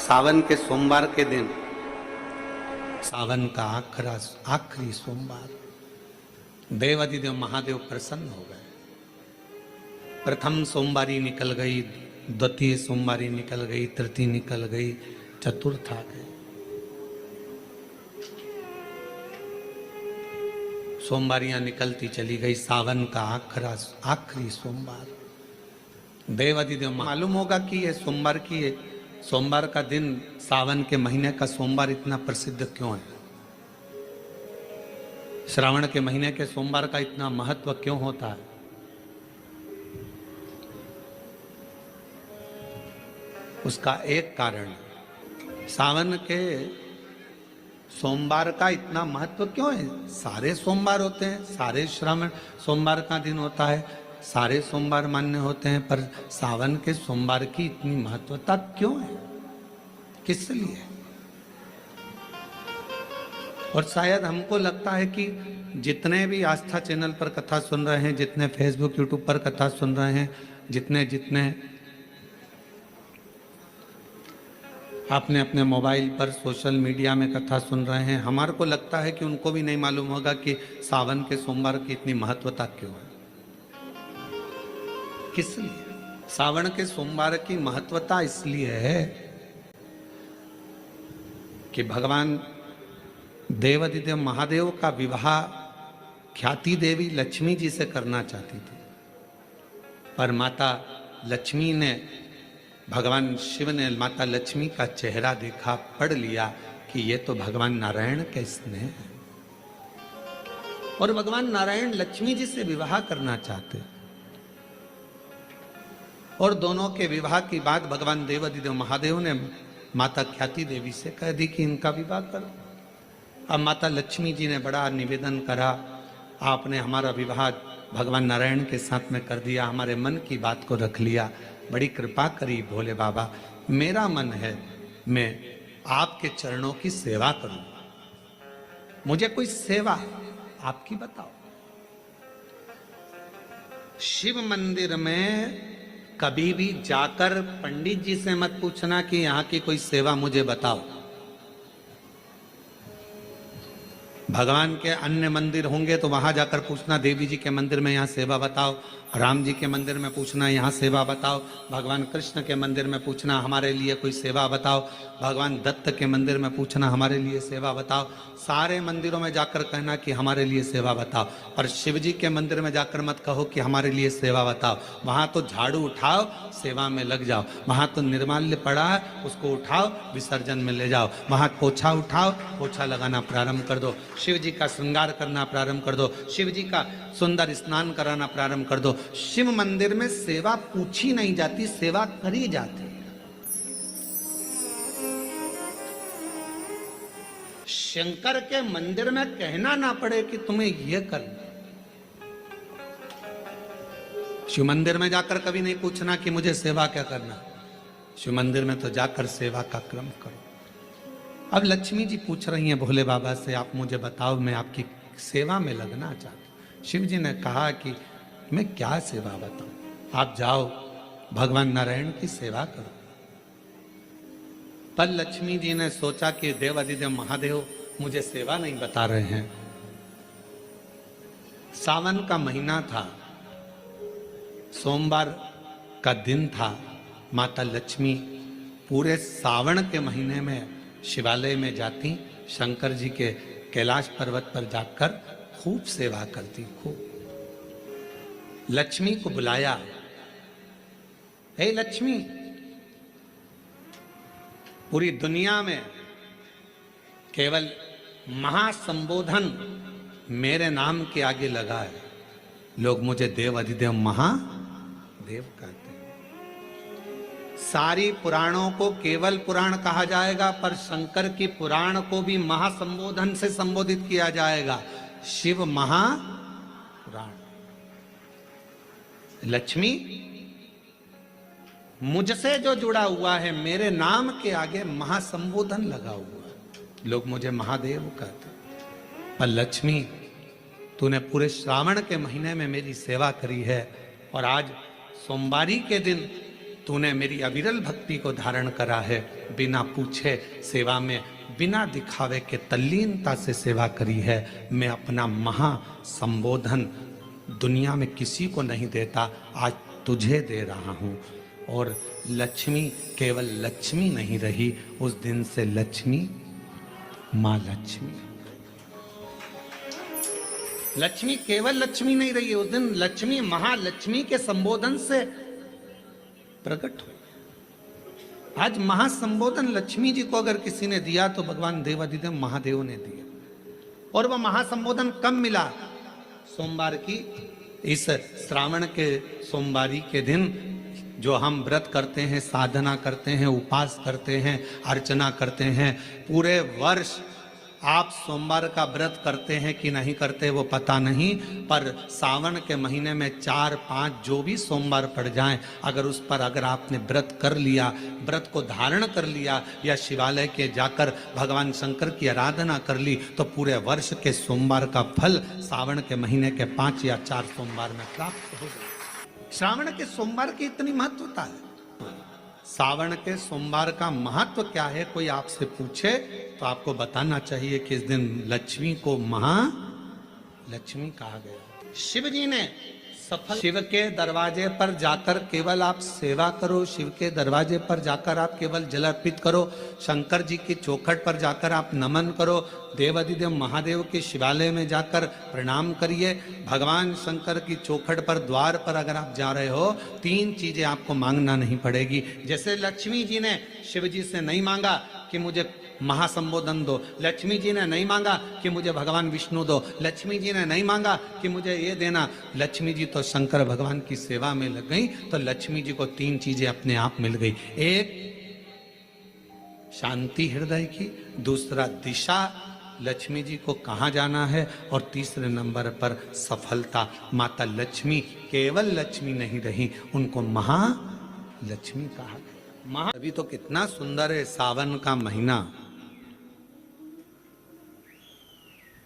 सावन के सोमवार के दिन, सावन का आखिरी सोमवार, देवादिदेव महादेव प्रसन्न हो गए। प्रथम सोमवारी निकल गई, द्वितीय सोमवारी निकल गई, तृतीय निकल गई, चतुर्थ आ गई। सोमवारियां निकलती चली गई। सावन का आखिरी सोमवार, देवादिदेव मालूम होगा कि ये सोमवार की है, सोमवार का दिन, सावन के महीने का सोमवार इतना प्रसिद्ध क्यों है? श्रावण के महीने के सोमवार का इतना महत्व क्यों होता है? उसका एक कारण, सावन के सोमवार का इतना महत्व क्यों है? सारे सोमवार होते हैं, सारे श्रावण सोमवार का दिन होता है, सारे सोमवार मान्य होते हैं, पर सावन के सोमवार की इतनी महत्वता क्यों है? किस लिए? और शायद हमको लगता है कि जितने भी आस्था चैनल पर कथा सुन रहे हैं, जितने फेसबुक यूट्यूब पर कथा सुन रहे हैं, जितने आपने अपने मोबाइल पर सोशल मीडिया में कथा सुन रहे हैं, हमारे को लगता है कि उनको भी नहीं मालूम होगा कि सावन के सोमवार की इतनी महत्वता क्यों है। किस लिए? सावन के सोमवार की महत्वता इसलिए है कि भगवान देवादिदेव महादेव का विवाह ख्याति देवी लक्ष्मी जी से करना चाहती थी, पर माता लक्ष्मी ने, भगवान शिव ने माता लक्ष्मी का चेहरा देखा, पढ़ लिया कि ये तो भगवान नारायण के स्नेह है, और भगवान नारायण लक्ष्मी जी से विवाह करना चाहते। और दोनों के विवाह की बात भगवान देवादिदेव महादेव ने माता ख्याति देवी से कह दी कि इनका विवाह करो। अब माता लक्ष्मी जी ने बड़ा निवेदन करा, आपने हमारा विवाह भगवान नारायण के साथ में कर दिया, हमारे मन की बात को रख लिया, बड़ी कृपा करी भोले बाबा। मेरा मन है मैं आपके चरणों की सेवा करूं, मुझे कोई सेवा आपकी बताओ। शिव मंदिर में कभी भी जाकर पंडित जी से मत पूछना कि यहां की कोई सेवा मुझे बताओ। भगवान के अन्य मंदिर होंगे तो वहां जाकर पूछना, देवी जी के मंदिर में यहाँ सेवा बताओ, राम जी के मंदिर में पूछना यहाँ सेवा बताओ, भगवान कृष्ण के मंदिर में पूछना हमारे लिए कोई सेवा बताओ, भगवान दत्त के मंदिर में पूछना हमारे लिए सेवा बताओ। सारे मंदिरों में जाकर कहना कि हमारे लिए सेवा बताओ, पर शिव जी के मंदिर में जाकर मत कहो कि हमारे लिए सेवा बताओ। वहां तो झाड़ू उठाओ, सेवा में लग जाओ। वहां तो निर्माल्य पड़ा है, उसको उठाओ, विसर्जन में ले जाओ। वहां पोछा उठाओ, पोछा लगाना प्रारंभ कर दो, शिव जी का श्रृंगार करना प्रारंभ कर दो, शिव जी का सुंदर स्नान कराना प्रारंभ कर दो। शिव मंदिर में सेवा पूछी नहीं जाती, सेवा करी जाती है। शंकर के मंदिर में कहना ना पड़े कि तुम्हें यह करना। शिव मंदिर में जाकर कभी नहीं पूछना कि मुझे सेवा क्या करना। शिव मंदिर में तो जाकर सेवा का क्रम करो। अब लक्ष्मी जी पूछ रही हैं भोले बाबा से, आप मुझे बताओ, मैं आपकी सेवा में लगना चाहती हूं। शिव जी ने कहा कि मैं क्या सेवा बताऊं, आप जाओ भगवान नारायण की सेवा करो। पर लक्ष्मी जी ने सोचा कि देवादिदेव महादेव मुझे सेवा नहीं बता रहे हैं। सावन का महीना था, सोमवार का दिन था। माता लक्ष्मी पूरे सावन के महीने में शिवालय में जाती, शंकर जी के कैलाश पर्वत पर जाकर खूब सेवा करती, खूब। लक्ष्मी को बुलाया, हे लक्ष्मी, पूरी दुनिया में केवल महासंबोधन मेरे नाम के आगे लगा है। लोग मुझे देव अधिदेव महादेव कहते हैं। सारी पुराणों को केवल पुराण कहा जाएगा, पर शंकर की पुराण को भी महासंबोधन से संबोधित किया जाएगा, शिव महापुराण। लक्ष्मी, मुझसे जो जुड़ा हुआ है, मेरे नाम के आगे महासंबोधन लगा हुआ है, लोग मुझे महादेव कहते। पर लक्ष्मी, तूने पूरे श्रावण के महीने में मेरी सेवा करी है, और आज सोमवारी के दिन तूने मेरी अविरल भक्ति को धारण करा है, बिना पूछे सेवा में, बिना दिखावे के तल्लीनता से सेवा करी है। मैं अपना महा संबोधन दुनिया में किसी को नहीं देता, आज तुझे दे रहा हूँ। और लक्ष्मी केवल लक्ष्मी नहीं रही, उस दिन से लक्ष्मी माँ लक्ष्मी। लक्ष्मी केवल लक्ष्मी नहीं रही, उस दिन लक्ष्मी महालक्ष्मी के संबोधन से प्रकट हुई। आज महासंबोधन लक्ष्मी जी को अगर किसी ने दिया तो भगवान देवाधिदेव महादेव ने दिया। और वह महासंबोधन कब मिला? सोमवार की इस श्रावण के सोमवारी के दिन जो हम व्रत करते हैं, साधना करते हैं, उपास करते हैं, अर्चना करते हैं। पूरे वर्ष आप सोमवार का व्रत करते हैं कि नहीं करते वो पता नहीं, पर सावन के महीने में 4-5 जो भी सोमवार पड़ जाएं, अगर उस पर अगर आपने व्रत कर लिया, व्रत को धारण कर लिया, या शिवालय के जाकर भगवान शंकर की आराधना कर ली, तो पूरे वर्ष के सोमवार का फल सावन के महीने के 5 या 4 सोमवार में प्राप्त हो गया। श्रावण के सोमवार की इतनी महत्वता है। सावन के सोमवार का महत्व क्या है, कोई आपसे पूछे तो आपको बताना चाहिए कि इस दिन लक्ष्मी को महालक्ष्मी कहा गया। शिव जी ने सफल, शिव के दरवाजे पर जाकर केवल आप सेवा करो, शिव के दरवाजे पर जाकर आप केवल जल अर्पित करो, शंकर जी की चौखट पर जाकर आप नमन करो, देवाधिदेव महादेव के शिवालय में जाकर प्रणाम करिए। भगवान शंकर की चौखट पर, द्वार पर अगर आप जा रहे हो, 3 चीजें आपको मांगना नहीं पड़ेगी। जैसे लक्ष्मी जी ने शिव जी से नहीं मांगा कि मुझे महासंबोधन दो, लक्ष्मी जी ने नहीं मांगा कि मुझे भगवान विष्णु दो, लक्ष्मी जी ने नहीं मांगा कि मुझे ये देना। लक्ष्मी जी तो शंकर भगवान की सेवा में लग गई, तो लक्ष्मी जी को 3 चीजें अपने आप मिल गई। एक शांति हृदय की, दूसरा दिशा, लक्ष्मी जी को कहाँ जाना है, और तीसरे नंबर पर सफलता। माता लक्ष्मी केवल लक्ष्मी नहीं रही, उनको महालक्ष्मी कहा गया। अभी तो कितना सुंदर है सावन का महीना,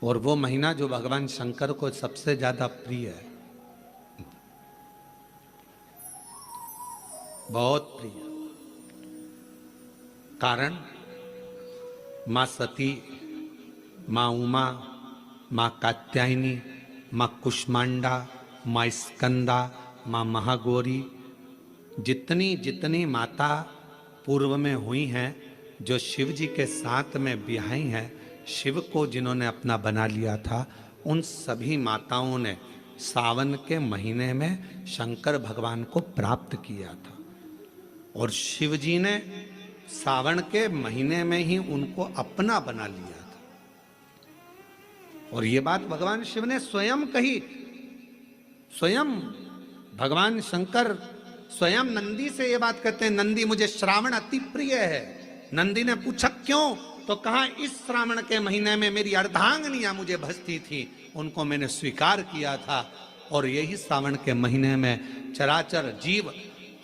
और वो महीना जो भगवान शंकर को सबसे ज्यादा प्रिय है, बहुत प्रिय। कारण माँ सती, माँ उमा, माँ कात्यायनी, माँ कुष्मांडा, माँ स्कंदा, माँ महागौरी, जितनी जितनी माता पूर्व में हुई हैं, जो शिव जी के साथ में ब्याही हैं, शिव को जिन्होंने अपना बना लिया था, उन सभी माताओं ने सावन के महीने में शंकर भगवान को प्राप्त किया था। और शिव जी ने सावन के महीने में ही उनको अपना बना लिया था। और ये बात भगवान शिव ने स्वयं कही। स्वयं भगवान शंकर स्वयं नंदी से ये बात कहते हैं, नंदी मुझे श्रावण अति प्रिय है। नंदी ने पूछा क्यों, तो कहा इस श्रावण के महीने में मेरी अर्धांगिनियां मुझे भजती थी, उनको मैंने स्वीकार किया था। और यही सावन के महीने में चराचर जीव,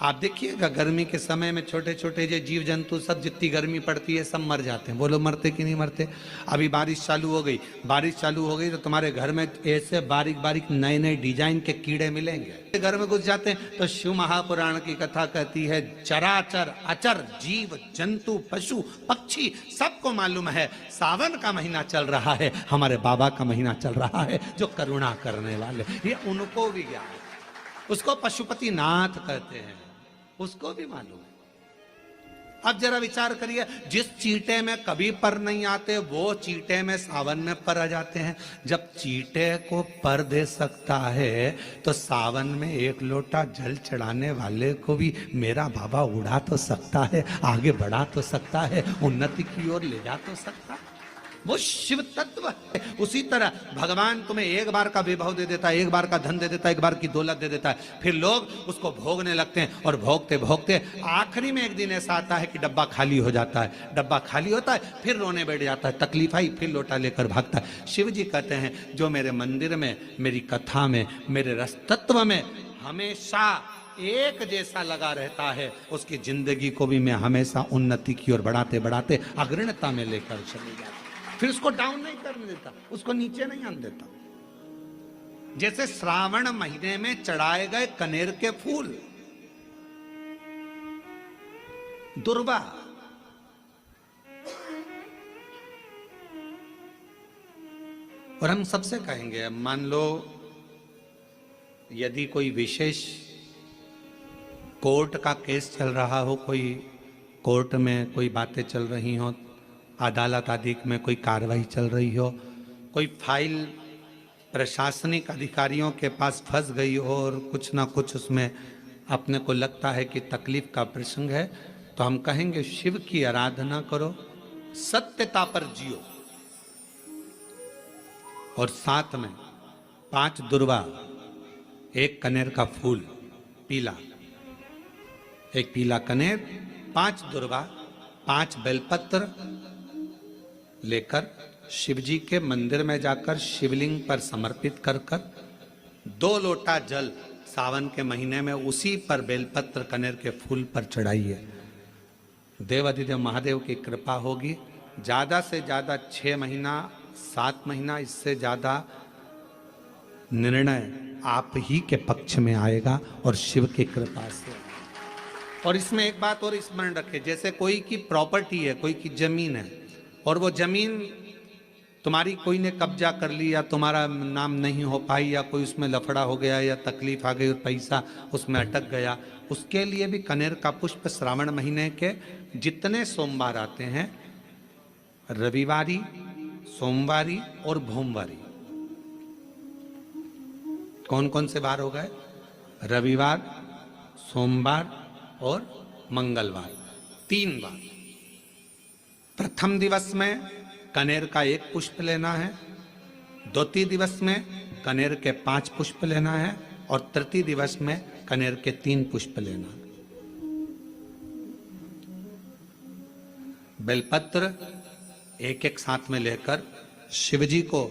आप देखिएगा गर्मी के समय में छोटे छोटे जो जीव जंतु सब, जितनी गर्मी पड़ती है सब मर जाते हैं। बोलो मरते कि नहीं मरते? अभी बारिश चालू हो गई, बारिश चालू हो गई तो तुम्हारे घर में ऐसे बारीक बारीक नए नए डिजाइन के कीड़े मिलेंगे। घर में घुस जाते हैं तो शिव महापुराण की कथा कहती है, चराचर अचर जीव जंतु पशु पक्षी सबको मालूम है सावन का महीना चल रहा है, हमारे बाबा का महीना चल रहा है जो करुणा करने वाले, ये उनको भी ज्ञान है। उसको पशुपति नाथ कहते हैं, उसको भी मालूम है। अब जरा विचार करिए, जिस चींटे में कभी पर नहीं आते वो चींटे में सावन में पर आ जाते हैं। जब चींटे को पर दे सकता है तो सावन में 1 लोटा जल चढ़ाने वाले को भी मेरा बाबा उड़ा तो सकता है, आगे बढ़ा तो सकता है, उन्नति की ओर ले जा तो सकता है। वो शिव तत्व है। उसी तरह भगवान तुम्हें एक बार का विभव दे देता है, एक बार का धन दे देता है, एक बार की दौलत दे देता है, फिर लोग उसको भोगने लगते हैं और भोगते भोगते आखिरी में एक दिन ऐसा आता है कि डब्बा खाली हो जाता है। डब्बा खाली होता है, फिर रोने बैठ जाता है, तकलीफ आई, फिर लोटा लेकर भागता है। शिव जी कहते हैं, जो मेरे मंदिर में, मेरी कथा में, मेरे रस तत्व में हमेशा एक जैसा लगा रहता है, उसकी जिंदगी को भी मैं हमेशा उन्नति की ओर बढ़ाते बढ़ाते अग्रणता में लेकर चले जाता, फिर उसको डाउन नहीं करने देता, उसको नीचे नहीं आने देता। जैसे श्रावण महीने में चढ़ाए गए कनेर के फूल, दुर्वा। और हम सबसे कहेंगे, मान लो यदि कोई विशेष कोर्ट का केस चल रहा हो, कोई कोर्ट में कोई बातें चल रही हो, अदालत आदि में कोई कार्रवाई चल रही हो, कोई फाइल प्रशासनिक अधिकारियों के पास फंस गई हो और कुछ ना कुछ उसमें अपने को लगता है कि तकलीफ का प्रसंग है, तो हम कहेंगे शिव की आराधना करो, सत्यता पर जियो, और साथ में 5 दुर्वा, 1 कनेर का फूल पीला, 1 पीला कनेर, 5 दुर्वा, 5 बेलपत्र लेकर शिव जी के मंदिर में जाकर शिवलिंग पर समर्पित कर 2 लोटा जल सावन के महीने में उसी पर बेलपत्र कनेर के फूल पर चढ़ाइए। देवाधिदेव महादेव की कृपा होगी। ज्यादा से ज्यादा 6 महीना 7 महीना, इससे ज्यादा निर्णय आप ही के पक्ष में आएगा और शिव की कृपा से। और इसमें एक बात और स्मरण रखें, जैसे कोई की प्रॉपर्टी है, कोई की जमीन है, और वो जमीन तुम्हारी कोई ने कब्जा कर ली या तुम्हारा नाम नहीं हो पाई या कोई उसमें लफड़ा हो गया या तकलीफ आ गई और पैसा उसमें अटक गया, उसके लिए भी कनेर का पुष्प श्रावण महीने के जितने सोमवार आते हैं, रविवारी, सोमवारी और भोमवारी, कौन कौन से बार हो गए? रविवार, सोमवार और मंगलवार, 3 बार। प्रथम दिवस में कनेर का 1 पुष्प लेना है, द्वितीय दिवस में कनेर के 5 पुष्प लेना है, और तृतीय दिवस में कनेर के 3 पुष्प लेना है। बेलपत्र 1-1 साथ में लेकर शिव जी को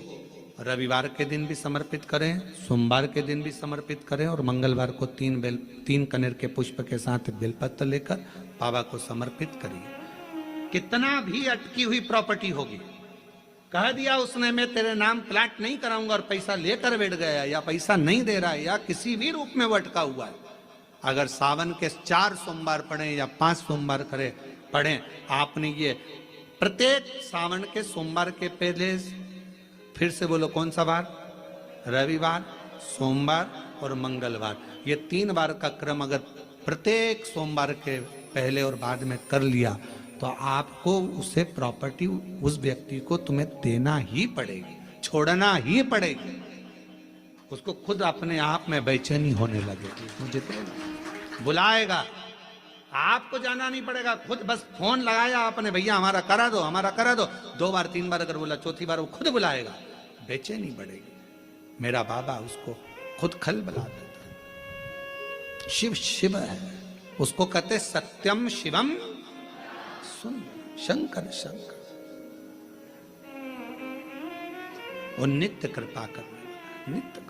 रविवार के दिन भी समर्पित करें, सोमवार के दिन भी समर्पित करें, और मंगलवार को 3 कनेर के पुष्प के साथ बेलपत्र लेकर बाबा को समर्पित करिए। कितना भी अटकी हुई प्रॉपर्टी होगी, कह दिया उसने मैं तेरे नाम प्लाट नहीं कराऊंगा और पैसा लेकर बैठ गया, या पैसा नहीं दे रहा है, या किसी भी रूप में वो अटका हुआ है, अगर सावन के 4 सोमवार पढ़े या 5 सोमवार पढ़े, आपने ये प्रत्येक सावन के सोमवार के पहले, फिर से बोलो कौन सा बार? रविवार, सोमवार और मंगलवार, ये 3 बार का क्रम अगर प्रत्येक सोमवार के पहले और बाद में कर लिया, तो आपको उसे प्रॉपर्टी उस व्यक्ति को तुम्हें देना ही पड़ेगी, छोड़ना ही पड़ेगी। उसको खुद अपने आप में बेचैनी होने लगेगी, मुझे बुलाएगा, आपको जाना नहीं पड़ेगा, खुद बस फोन लगाया आपने, भैया हमारा करा दो, हमारा करा दो, 2 बार 3 बार अगर बोला, चौथी बार वो खुद बुलाएगा, बेचैनी बढ़ेगी। मेरा बाबा उसको खुद खल बुला देता। शिव शिव है, उसको कहते सत्यम शिवम सुन, शंकर शंकर, वो नित्य कृपा करने वाला, नित्य कृपा।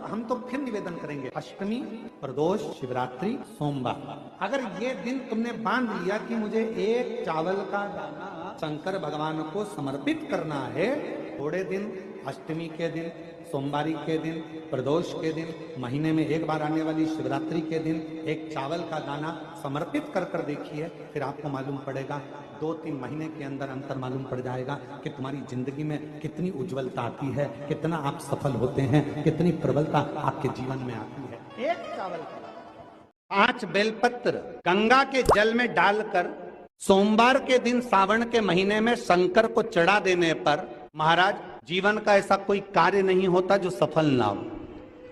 हम तो फिर निवेदन करेंगे, अष्टमी, प्रदोष, शिवरात्रि, सोमवार, अगर ये दिन तुमने बांध लिया कि मुझे 1 चावल का दाना शंकर भगवान को समर्पित करना है, थोड़े दिन, अष्टमी के दिन, सोमवारी के दिन, प्रदोष के दिन, महीने में 1 बार आने वाली शिवरात्रि के दिन 1 चावल का दाना समर्पित कर देखिए, फिर आपको मालूम पड़ेगा, 2-3 महीने के अंदर अंतर मालूम पड़ जाएगा कि तुम्हारी जिंदगी में कितनी उज्जवलता आती है, कितना आप सफल होते हैं, कितनी प्रबलता आपके जीवन में आती है। 1 चावल का 5 बेलपत्र गंगा के जल में डालकर सोमवार के दिन सावन के महीने में शंकर को चढ़ा देने पर, महाराज, जीवन का ऐसा कोई कार्य नहीं होता जो सफल ना हो।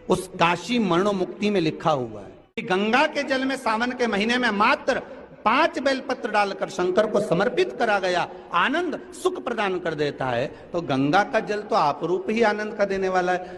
उस काशी मरणो मुक्ति में लिखा हुआ है कि गंगा के जल में सावन के महीने में मात्र 5 बेलपत्र डालकर शंकर को समर्पित करा गया, आनंद सुख प्रदान कर देता है। तो गंगा का जल तो आप रूप ही आनंद का देने वाला है।